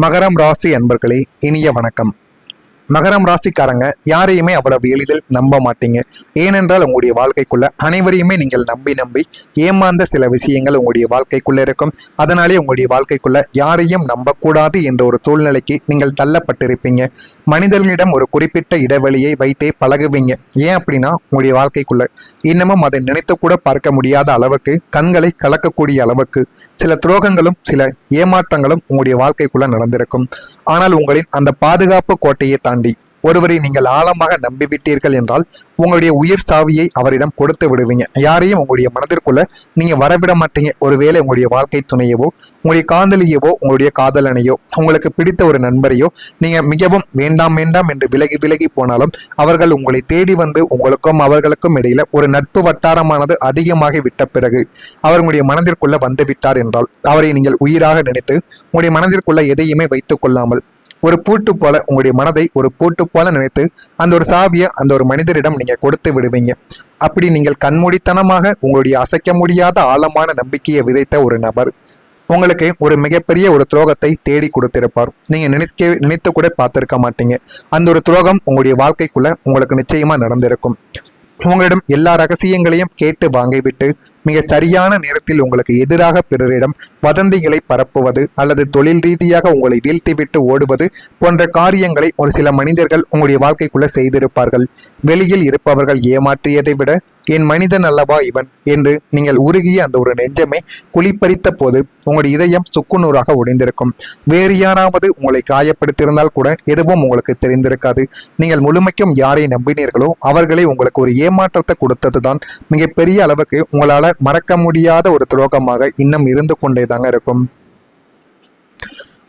மகரம் ராசி அன்பர்களே, இனிய வணக்கம். மகரம் ராசிக்காரங்க யாரையுமே அவ்வளவு எளிதில் நம்ப மாட்டீங்க. ஏனென்றால் உங்களுடைய வாழ்க்கைக்குள்ள அனைவரையுமே நீங்கள் நம்பி ஏமாந்த சில விஷயங்கள் உங்களுடைய வாழ்க்கைக்குள்ள இருக்கும். அதனாலே உங்களுடைய வாழ்க்கைக்குள்ள யாரையும் நம்பக்கூடாது என்ற ஒரு சூழ்நிலைக்கு நீங்கள் தள்ளப்பட்டிருப்பீங்க. மனிதர்களிடம் ஒரு குறிப்பிட்ட இடைவெளியை வைத்தே பழகுவீங்க. ஏன் அப்படின்னா உங்களுடைய வாழ்க்கைக்குள்ள இன்னமும் அதை நினைத்து கூட பார்க்க முடியாத அளவுக்கு, கண்களை கலக்கக்கூடிய அளவுக்கு சில துரோகங்களும் சில ஏமாற்றங்களும் உங்களுடைய வாழ்க்கைக்குள்ள நடந்திருக்கும். ஆனால் உங்களின் அந்த பாதுகாப்பு கோட்டையை தாண்டி ஒருவரை நீங்கள் ஆழமாக நம்பிவிட்டீர்கள் என்றால் உங்களுடைய உயிர் சாவியை அவரிடம் கொடுத்து விடுவீங்க. யாரையும் உங்களுடைய மனதிற்குள்ள நீங்க வரவிட மாட்டீங்க. ஒருவேளை உங்களுடைய வாழ்க்கை துணையவோ, உங்களுடைய காதலியவோ, உங்களுடைய காதலனையோ, உங்களுக்கு பிடித்த ஒரு நண்பரையோ நீங்க மிகவும் வேண்டாம் என்று விலகி போனாலும் அவர்கள் உங்களை தேடி வந்து உங்களுக்கும் அவர்களுக்கும் இடையில ஒரு நட்பு வட்டாரமானது அதிகமாகி விட்ட பிறகு அவர் உங்களுடைய மனதிற்குள்ள வந்து விட்டார் என்றால் அவரை நீங்கள் உயிராக நினைத்து உங்களுடைய மனதிற்குள்ள எதையுமே வைத்துக் கொள்ளாமல் ஒரு பூட்டு போல உங்களுடைய மனதை ஒரு பூட்டு போல நினைத்து அந்த ஒரு சாவியை அந்த ஒரு மனிதரிடம் நீங்க கொடுத்து விடுவீங்க. அப்படி நீங்கள் கண்மூடித்தனமாக உங்களுடைய அசைக்க முடியாத ஆழமான நம்பிக்கையை விதைத்த ஒரு நபர் உங்களுக்கு ஒரு மிகப்பெரிய ஒரு துரோகத்தை தேடி கொடுத்திருப்பார். நீங்க நினைத்து கூட பார்த்திருக்க மாட்டீங்க. அந்த ஒரு துரோகம் உங்களுடைய வாழ்க்கைக்குள்ள உங்களுக்கு நிச்சயமா நடந்திருக்கும். உங்களிடம் எல்லா ரகசியங்களையும் கேட்டு வாங்கிவிட்டு மிக சரியான நேரத்தில் உங்களுக்கு எதிராக பிறரிடம் வதந்திகளை பரப்புவது அல்லது தொழில் ரீதியாக உங்களை வீழ்த்திவிட்டு ஓடுவது போன்ற காரியங்களை ஒரு சில மனிதர்கள் உங்களுடைய வாழ்க்கைக்குள்ள செய்திருப்பார்கள். வெளியில் இருப்பவர்கள் ஏமாற்றியதை விட என் மனிதன் அல்லவா இவன் என்று நீங்கள் உருகிய அந்த ஒரு நெஞ்சமே குளிப்பறித்த போது உங்களுடைய இதயம் சுக்குநூறாக உடைந்திருக்கும். வேறு யாராவது உங்களை காயப்படுத்தியிருந்தால் கூட எதுவும் உங்களுக்கு தெரிந்திருக்காது. நீங்கள் முழுமைக்கும் யாரை நம்பினீர்களோ அவர்களே உங்களுக்கு ஒரு ஏமாற்றத்தை கொடுத்ததுதான் மிகப்பெரிய அளவுக்கு உங்களால் மறக்க முடியாத ஒரு துரோகமாக இன்னும் இருந்து கொண்டேதாங்க இருக்கும்.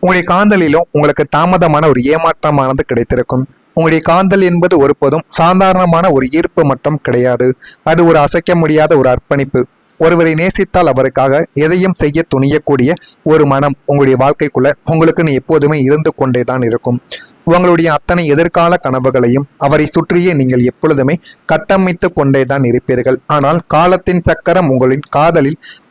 உங்களுடைய காதலிலும் உங்களுக்கு தாமதமான ஒரு ஏமாற்றமானது கிடைத்திருக்கும். உங்களுடைய காதல் என்பது ஒருபோதும் சாதாரணமான ஒரு ஈர்ப்பு மட்டும் கிடையாது. அது ஒரு அசைக்க முடியாத ஒரு அர்ப்பணிப்பு. ஒருவரை நேசித்தால் அவருக்காக எதையும் செய்ய துணியக்கூடிய ஒரு மனம் உங்களுடைய வாழ்க்கைக்குள்ள உங்களுக்குன்னு எப்போதுமே இருந்து கொண்டேதான் இருக்கும். உங்களுடைய அத்தனை எதிர்கால கனவுகளையும் அவரை சுற்றியே நீங்கள் எப்பொழுதுமே கட்டமைத்து கொண்டேதான் இருப்பீர்கள். ஆனால் காலத்தின் சக்கரம்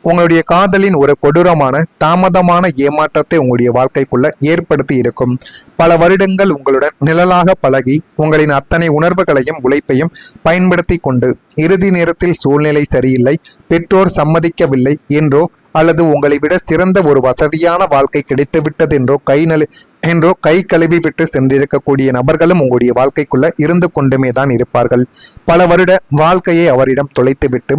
உங்களுடைய காதலின் ஒரு கொடூரமான தாமதமான ஏமாற்றத்தை உங்களுடைய வாழ்க்கைக்குள்ள ஏற்படுத்தி இருக்கும். பல வருடங்கள் உங்களுடன் நிழலாக பழகி உங்களின் அத்தனை உணர்வுகளையும் உழைப்பையும் பயன்படுத்தி கொண்டு இறுதி நேரத்தில் சூழ்நிலை சரியில்லை, பெற்றோர் சம்மதிக்கவில்லை என்றோ அல்லது உங்களை விட சிறந்த ஒரு வசதியான வாழ்க்கை கிடைத்துவிட்டது என்றோ கை கழுவி விட்டு சென்றிருக்கக்கூடிய நபர்களும் உங்களுடைய வாழ்க்கைக்குள்ள இருந்து கொண்டுமே தான் இருப்பார்கள். பல வருட வாழ்க்கையை அவரிடம் தொலைத்துவிட்டு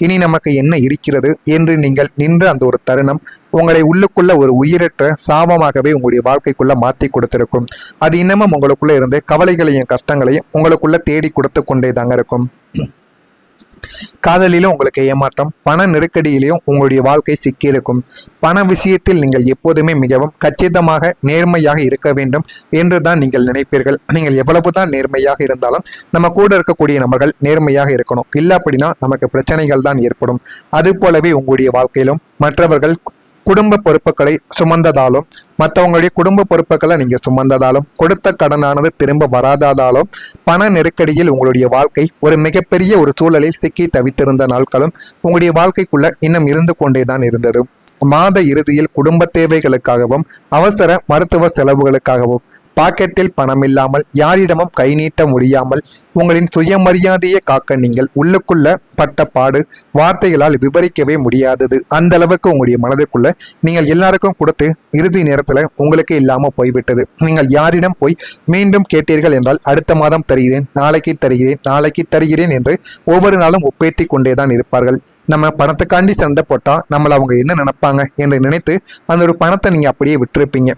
இனி நமக்கு என்ன இருக்கிறது என்று நீங்கள் நின்ற அந்த ஒரு தருணம் உங்களை உள்ளுக்குள்ள ஒரு உயிரற்ற சாபமாகவே உங்களுடைய வாழ்க்கைக்குள்ள மாற்றி கொடுத்திருக்கும். அது இன்னமும் உங்களுக்குள்ள இருந்து கவலைகளையும் கஷ்டங்களையும் உங்களுக்குள்ள தேடி கொடுத்து கொண்டே தாங்க இருக்கும். காதலிலும் உங்களுக்கு ஏமாற்றம், பண நெருக்கடியிலையும் உங்களுடைய வாழ்க்கை சிக்கியிருக்கும். பண விஷயத்தில் நீங்கள் எப்போதுமே மிகவும் கச்சிதமாக நேர்மையாக இருக்க வேண்டும் என்றுதான் நீங்கள் நினைப்பீர்கள். நீங்கள் எவ்வளவுதான் நேர்மையாக இருந்தாலும் நம்ம கூட இருக்கக்கூடிய நபர்கள் நேர்மையாக இருக்கணும். இல்லை அப்படின்னா நமக்கு பிரச்சனைகள் தான் ஏற்படும். அது போலவே உங்களுடைய வாழ்க்கையிலும் மற்றவர்கள் குடும்ப பொறுப்புகளை சுமந்ததாலும் மற்றவங்களுடைய குடும்ப பொறுப்புகளை நீங்க சுமந்ததாலும் கொடுத்த கடனானது திரும்ப வராததாலும் பண நெருக்கடியில் உங்களுடைய வாழ்க்கை ஒரு மிகப்பெரிய ஒரு சூழலில் சிக்கி தவித்திருந்த நாட்களும் உங்களுடைய வாழ்க்கைக்குள்ள இன்னும் இருந்து கொண்டேதான் இருந்தது. மாத இறுதியில் குடும்ப தேவைகளுக்காகவும் அவசர மருத்துவ செலவுகளுக்காகவும் பாக்கெட்டில் பணம் இல்லாமல் யாரிடமும் கை நீட்ட முடியாமல் உங்களின் சுயமரியாதையை காக்க நீங்கள் உள்ளுக்குள்ள பட்ட பாடு வார்த்தைகளால் விவரிக்கவே முடியாதது. அந்த அளவுக்கு உங்களுடைய மனதுக்குள்ள நீங்கள் எல்லாருக்கும் கொடுத்து இறுதி நேரத்துல உங்களுக்கு இல்லாம போய்விட்டது. நீங்கள் யாரிடம் போய் மீண்டும் கேட்டீர்கள் என்றால் அடுத்த மாதம் தருகிறேன், நாளைக்கு தருகிறேன் என்று ஒவ்வொரு நாளும் ஒப்பேற்றி கொண்டேதான் இருப்பார்கள். நம்ம பணத்துக்காண்டி சண்டை போட்டா நம்மளை அவங்க என்ன நினைப்பாங்க என்று நினைத்து அந்த ஒரு பணத்தை நீங்க அப்படியே விட்டுருப்பீங்க.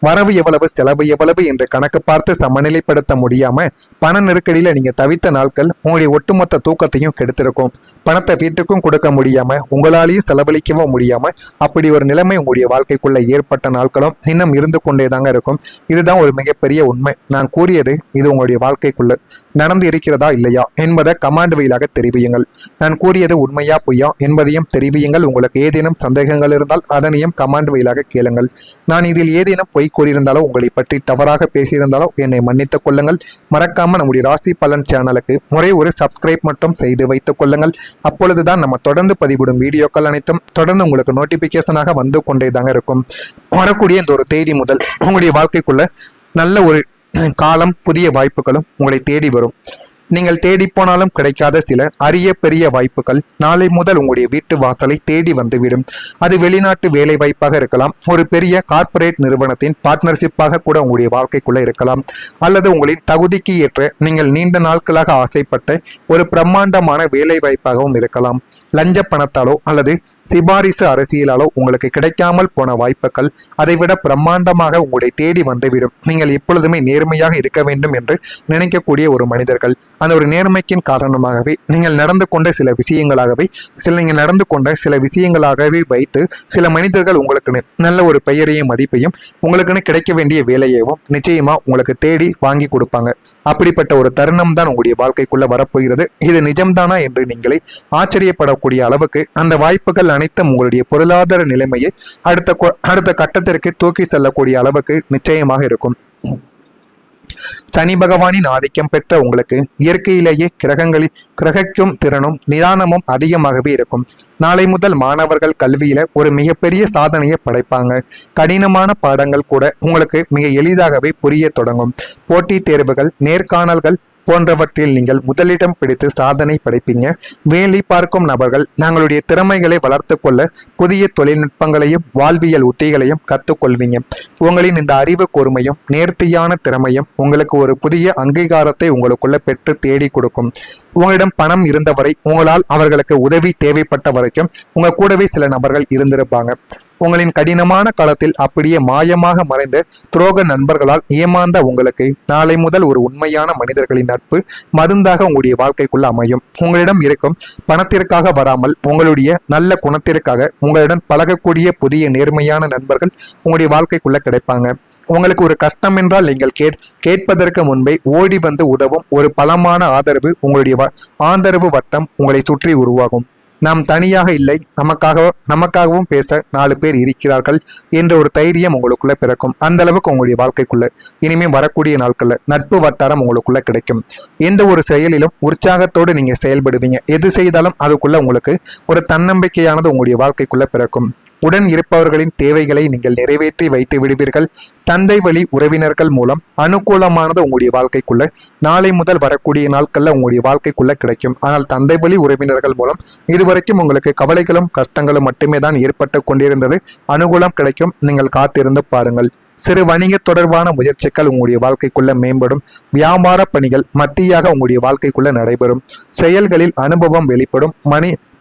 வரவு எவ்வளவு செலவு எவ்வளவு என்று கணக்கு பார்த்து சமநிலைப்படுத்த முடியாம பண நெருக்கடியில நீங்க தவித்த நாட்கள் உங்களுடைய ஒட்டுமொத்த தூக்கத்தையும் கெடுத்திருக்கும். பணத்தை வீட்டுக்கும் கொடுக்க முடியாம உங்களாலேயும் செலவழிக்கவும் முடியாம அப்படி ஒரு நிலைமை உங்களுடைய வாழ்க்கைக்குள்ள ஏற்பட்ட நாட்களும் இன்னும் இருந்து கொண்டே தாங்க இருக்கும். இதுதான் ஒரு மிகப்பெரிய உண்மை. நான் கூறியது இது உங்களுடைய வாழ்க்கைக்குள்ள நடந்து இருக்கிறதா இல்லையா என்பதை கமாண்ட் வழியாக தெரிவியுங்கள். நான் கூறியது உண்மையா பொய்யா என்பதையும் தெரிவியுங்கள். உங்களுக்கு ஏதேனும் சந்தேகங்கள் இருந்தால் அதனையும் கமாண்ட் வழியாக கேளுங்கள். நான் இதில் ஏதேனும் பொய் கூறியிருந்தாலோ உங்களை பற்றி தவறாக பேசியிருந்தாலோ என்னை மன்னித்துக் கொள்ளுங்கள். மறக்காம நம்முடைய ராசி பலன் சேனலுக்கு ஒரே ஒரு சப்ஸ்கிரைப் மட்டும் செய்து வைத்துக் கொள்ளுங்கள். அப்பொழுதுதான் நம்ம தொடர்ந்து பதிவிடும் வீடியோக்கள் அனைத்தும் தொடர்ந்து உங்களுக்கு நோட்டிபிகேஷனாக வந்து கொண்டே தாங்க இருக்கும். வரக்கூடிய இந்த ஒரு தேதி முதல் உங்களுடைய வாழ்க்கைக்குள்ள நல்ல ஒரு காலம், புதிய வாய்ப்புகளும் உங்களை தேடி வரும். நீங்கள் தேடி போனாலும் கிடைக்காத சில அரிய பெரிய வாய்ப்புகள் நாளை முதல் உங்களுடைய வீட்டு வாசலை தேடி வந்துவிடும். அது வெளிநாட்டு வேலை வாய்ப்பாக இருக்கலாம், ஒரு பெரிய கார்ப்பரேட் நிறுவனத்தின் பார்ட்னர்ஷிப்பாக கூட உங்களுடைய வாழ்க்கைக்குள்ள இருக்கலாம், அல்லது உங்களின் தகுதிக்கு ஏற்ற நீங்கள் நீண்ட நாட்களாக ஆசைப்பட்ட ஒரு பிரம்மாண்டமான வேலை வாய்ப்பாகவும் இருக்கலாம். லஞ்ச பணத்தாலோ அல்லது சிபாரிசு அரசியலாலோ உங்களுக்கு கிடைக்காமல் போன வாய்ப்புகள் அதைவிட பிரம்மாண்டமாக உங்களை தேடி வந்துவிடும். நீங்கள் எப்பொழுதுமே நேர்மையாக இருக்க வேண்டும் என்று நினைக்கக்கூடிய ஒரு மனிதர்கள். அந்த ஒரு நேர்மைக்கின் காரணமாகவே நீங்கள் நடந்து கொண்ட சில விஷயங்களாகவே வைத்து சில மனிதர்கள் உங்களுக்கு நல்ல ஒரு பெயரையும் மதிப்பையும் உங்களுக்குன்னு கிடைக்க வேண்டிய வேலையையும் நிச்சயமா உங்களுக்கு தேடி வாங்கி கொடுப்பாங்க. அப்படிப்பட்ட ஒரு தருணம் தான் உங்களுடைய வாழ்க்கைக்குள்ள வரப்போகிறது. இது நிஜம்தானா என்று நீங்களே ஆச்சரியப்படக்கூடிய அளவுக்கு அந்த வாய்ப்புகள் அனைத்தும் உங்களுடைய பொருளாதார நிலைமையை அடுத்த கட்டத்திற்கு தூக்கி செல்லக்கூடிய அளவுக்கு நிச்சயமாக இருக்கும். சனி பகவானின் ஆதிக்கம் பெற்ற உங்களுக்கு இயற்கையிலேயே கிரகிக்கும் திறனும் நிதானமும் அதிகமாகவே இருக்கும். நாளை முதல் மாணவர்கள் கல்வியில ஒரு மிகப்பெரிய சாதனையை படைப்பாங்க. கடினமான பாடங்கள் கூட உங்களுக்கு மிக எளிதாகவே புரிய தொடங்கும். போட்டித் தேர்வுகள், நேர்காணல்கள் போன்றவற்றில் நீங்கள் முதலிடம் பிடித்து சாதனை படைப்பீங்க. வேலை பார்க்கும் நபர்கள் தங்களுடைய திறமைகளை வளர்த்து கொள்ள புதிய தொழில்நுட்பங்களையும் வாழ்வியல் உத்திகளையும் கற்றுக்கொள்வீங்க. உங்களின் இந்த அறிவு கூர்மையும் நேர்த்தியான திறமையும் உங்களுக்கு ஒரு புதிய அங்கீகாரத்தை உங்களுக்குள்ள பெற்று தேடி கொடுக்கும். உங்களிடம் பணம் இருந்தவரை உங்களால் அவர்களுக்கு உதவி தேவைப்பட்ட வரைக்கும் உங்க கூடவே சில நபர்கள் இருந்திருப்பாங்க. உங்களின் கடினமான காலத்தில் அப்படியே மாயமாக மறைந்த துரோக நண்பர்களால் ஏமாந்த உங்களுக்கு நாளை முதல் ஒரு உண்மையான மனிதர்களின் நட்பு மருந்தாக உங்களுடைய வாழ்க்கைக்குள்ள அமையும். உங்களிடம் இருக்கும் பணத்திற்காக வராமல் உங்களுடைய நல்ல குணத்திற்காக உங்களுடன் பழகக்கூடிய புதிய நேர்மையான நண்பர்கள் உங்களுடைய வாழ்க்கைக்குள்ள கிடைப்பாங்க. உங்களுக்கு ஒரு கஷ்டம் என்றால் நீங்கள் கேட்பதற்கு முன்பே ஓடி வந்து உதவும் ஒரு பலமான ஆதரவு உங்களுடைய ஆதரவு வட்டம் உங்களை சுற்றி உருவாகும். நாம் தனியாக இல்லை, நமக்காகவும் பேச 4 பேர் இருக்கிறார்கள் என்ற ஒரு தைரியம் உங்களுக்குள்ள பிறக்கும். அந்த அளவுக்கு உங்களுடைய வாழ்க்கைக்குள்ள இனிமே வரக்கூடிய நாட்கள்ல நட்பு வட்டாரம் உங்களுக்குள்ள கிடைக்கும். எந்த ஒரு செயலிலும் உற்சாகத்தோடு நீங்க செயல்படுவீங்க. எது செய்தாலும் அதுக்குள்ள உங்களுக்கு ஒரு தன்னம்பிக்கையானது உங்களுடைய வாழ்க்கைக்குள்ள பிறக்கும். உடன் இருப்பவர்களின் தேவைகளை நீங்கள் நிறைவேற்றி வைத்து விடுவீர்கள். தந்தை வழி உறவினர்கள் மூலம் அனுகூலமானது உங்களுடைய வாழ்க்கைக்குள்ள நாளை முதல் வரக்கூடிய நாட்கள்ல உங்களுடைய வாழ்க்கைக்குள்ள கிடைக்கும். ஆனால் தந்தை வழி உறவினர்கள் மூலம் இதுவரைக்கும் உங்களுக்கு கவலைகளும் கஷ்டங்களும் மட்டுமே தான் ஏற்பட்டு கொண்டிருந்தது. அனுகூலம் கிடைக்கும். நீங்கள் காத்திருந்து பாருங்கள். சிறு வணிக தொடர்பான முயற்சிகள் உங்களுடைய வாழ்க்கைக்குள்ள மேம்படும். வியாபார பணிகள் மத்தியாக உங்களுடைய வாழ்க்கைக்குள்ள நடைபெறும். செயல்களில் அனுபவம் வெளிப்படும்.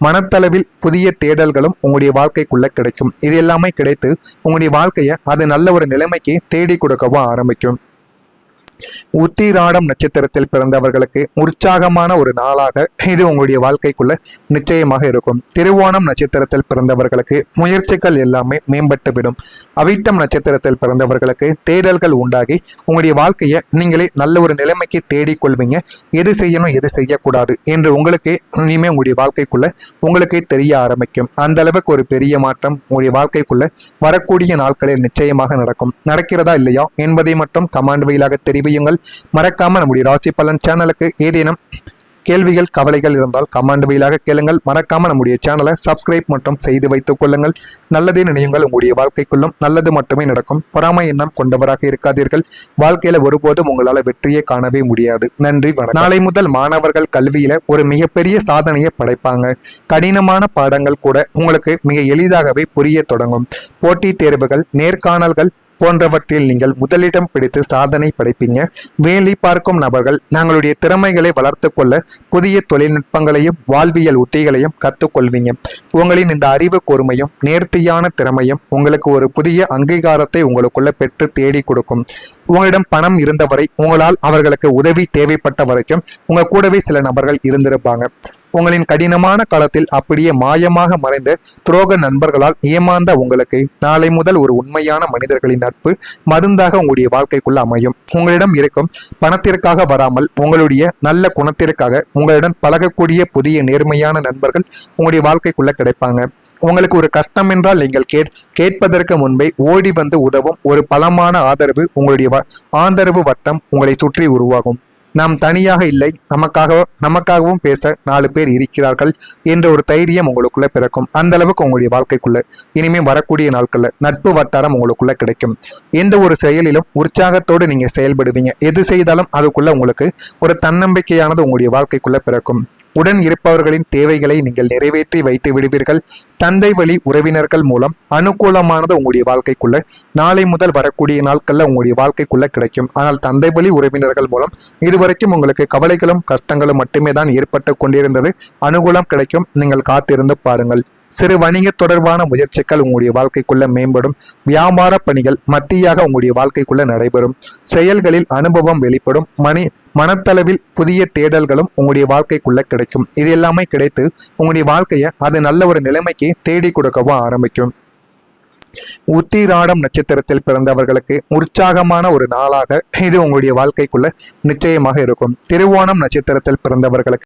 மனத்தளவில் புதிய தேடல்களும் உங்களுடைய வாழ்க்கைக்குள்ள கிடைக்கும். இது எல்லாமே கிடைத்து உங்களுடைய வாழ்க்கையை அது நல்ல ஒரு நிலைமைக்கு தேடி கொடுக்கவும் ஆரம்பிக்கும். உத்திராடம் நட்சத்திரத்தில் பிறந்தவர்களுக்கு உற்சாகமான ஒரு நாளாக இது உங்களுடைய வாழ்க்கைக்குள்ள நிச்சயமாக இருக்கும். திருவோணம் நட்சத்திரத்தில் பிறந்தவர்களுக்கு முயற்சிகள் எல்லாமே மேம்பட்டுவிடும். அவிட்டம் நட்சத்திரத்தில் பிறந்தவர்களுக்கு தேடல்கள் உண்டாகி உங்களுடைய வாழ்க்கையை நீங்களே நல்ல ஒரு நிலைமைக்கு தேடிக்கொள்வீங்க. எது செய்யணும் எது செய்யக்கூடாது என்று உங்களுக்கே இனிமே உங்களுடைய வாழ்க்கைக்குள்ள உங்களுக்கே தெரிய ஆரம்பிக்கும். அந்த அளவுக்கு ஒரு பெரிய மாற்றம் உங்களுடைய வாழ்க்கைக்குள்ள வரக்கூடிய நாட்களில் நிச்சயமாக நடக்கிறதா இல்லையா என்பதை மட்டும் கமெண்ட் வழியாக தெரிவியுங்கள். மறக்காம நம்முடைய ராசி பலன் சேனலுக்கு ஏதேனும் கேள்விகள் கவலைகள் இருந்தால் கமெண்ட் வழியாக கேளுங்கள். மறக்காம நம்முடைய சேனலை சப்ஸ்கிரைப் மட்டும் செய்து வைத்துக் கொள்ளுங்கள். நல்லதே நினையுங்கள். உங்களுடைய வாழ்க்கைக்குள்ளும் நல்லது மட்டுமே நடக்கும். பொறாமை எண்ணம் கொண்டவராக இருக்காதீர்கள். வாழ்க்கையில ஒருபோதும் உங்களால வெற்றியை காணவே முடியாது. நன்றி, வணக்கம். நாளை முதல் மாணவர்கள் கல்வியில ஒரு மிகப்பெரிய சாதனையை படைப்பாங்க. கடினமான பாடங்கள் கூட உங்களுக்கு மிக எளிதாகவே புரிய தொடங்கும். போட்டித் தேர்வுகள், நேர்காணல்கள் போன்றவற்றில் நீங்கள் முதலிடம் பிடித்து சாதனை படைப்பீங்க. வேலை பார்க்கும் நபர்கள் தங்களுடைய திறமைகளை வளர்த்து கொள்ள புதிய தொழில்நுட்பங்களையும் வாழ்வியல் உத்திகளையும் கற்றுக்கொள்வீங்க. உங்களின் இந்த அறிவு கூர்மையும் நேர்த்தியான திறமையும் உங்களுக்கு ஒரு புதிய அங்கீகாரத்தை உங்களுக்குள்ள பெற்று தேடி கொடுக்கும். உங்களிடம் பணம் இருந்தவரை உங்களால் அவர்களுக்கு உதவி தேவைப்பட்ட வரைக்கும் உங்க கூடவே சில நபர்கள் இருந்திருப்பாங்க. உங்களின் கடினமான காலத்தில் அப்படியே மாயமாக மறைந்த துரோக நண்பர்களால் ஏமாந்த உங்களுக்கு நாளை முதல் ஒரு உண்மையான மனிதர்களின் நட்பு மருந்தாக உங்களுடைய வாழ்க்கைக்குள்ள அமையும். உங்களிடம் இருக்கும் பணத்திற்காக வராமல் உங்களுடைய நல்ல குணத்திற்காக உங்களுடன் பழகக்கூடிய புதிய நேர்மையான நண்பர்கள் உங்களுடைய வாழ்க்கைக்குள்ள கிடைப்பாங்க. உங்களுக்கு ஒரு கஷ்டம் என்றால் நீங்கள் கேட்பதற்கு முன்பே ஓடி வந்து உதவும் ஒரு பலமான ஆதரவு உங்களுடைய ஆதரவு வட்டம் உங்களை சுற்றி உருவாகும். நாம் தனியாக இல்லை, நமக்காகவும் பேச 4 பேர் இருக்கிறார்கள் என்ற ஒரு தைரியம் உங்களுக்குள்ள பிறக்கும். அந்த அளவுக்கு உங்களுடைய வாழ்க்கைக்குள்ள இனிமே வரக்கூடிய நாட்கள்ல நட்பு வட்டாரம் உங்களுக்குள்ள கிடைக்கும். எந்த ஒரு செயலிலும் உற்சாகத்தோடு நீங்க செயல்படுவீங்க. எது செய்தாலும் அதுக்குள்ள உங்களுக்கு ஒரு தன்னம்பிக்கையானது உங்களுடைய வாழ்க்கைக்குள்ள பிறக்கும். உடன் இருப்பவர்களின் தேவைகளை நீங்கள் நிறைவேற்றி வைத்து விடுவீர்கள். தந்தை வழி உறவினர்கள் மூலம் அனுகூலமானது உங்களுடைய வாழ்க்கைக்குள்ள நாளை முதல் வரக்கூடிய நாட்கள்ல உங்களுடைய வாழ்க்கைக்குள்ள கிடைக்கும். ஆனால் தந்தை வழி உறவினர்கள் மூலம் இதுவரைக்கும் உங்களுக்கு கவலைகளும் கஷ்டங்களும் மட்டுமே தான் ஏற்பட்டு கொண்டிருந்தது. அனுகூலம் கிடைக்கும். நீங்கள் காத்திருந்து பாருங்கள். சிறு வணிக தொடர்பான முயற்சிகள் உங்களுடைய வாழ்க்கைக்குள்ள மேம்படும். வியாபார பணிகள் மத்தியாக உங்களுடைய வாழ்க்கைக்குள்ள நடைபெறும். செயல்களில் அனுபவம் வெளிப்படும். மனத்தளவில் புதிய தேடல்களும் உங்களுடைய வாழ்க்கைக்குள்ள கிடைக்கும். இது எல்லாமே கிடைத்து உங்களுடைய வாழ்க்கையை அது நல்ல ஒரு நிலைமைக்கு தேடி கொடுக்கவும் ஆரம்பிக்கும். உத்திராடம் நட்சத்திரத்தில் பிறந்தவர்களுக்கு உற்சாகமான ஒரு நாளாக இது உங்களுடைய வாழ்க்கைக்குள்ள நிச்சயமாக இருக்கும். திருவோணம் நட்சத்திரத்தில் பிறந்தவர்களுக்கு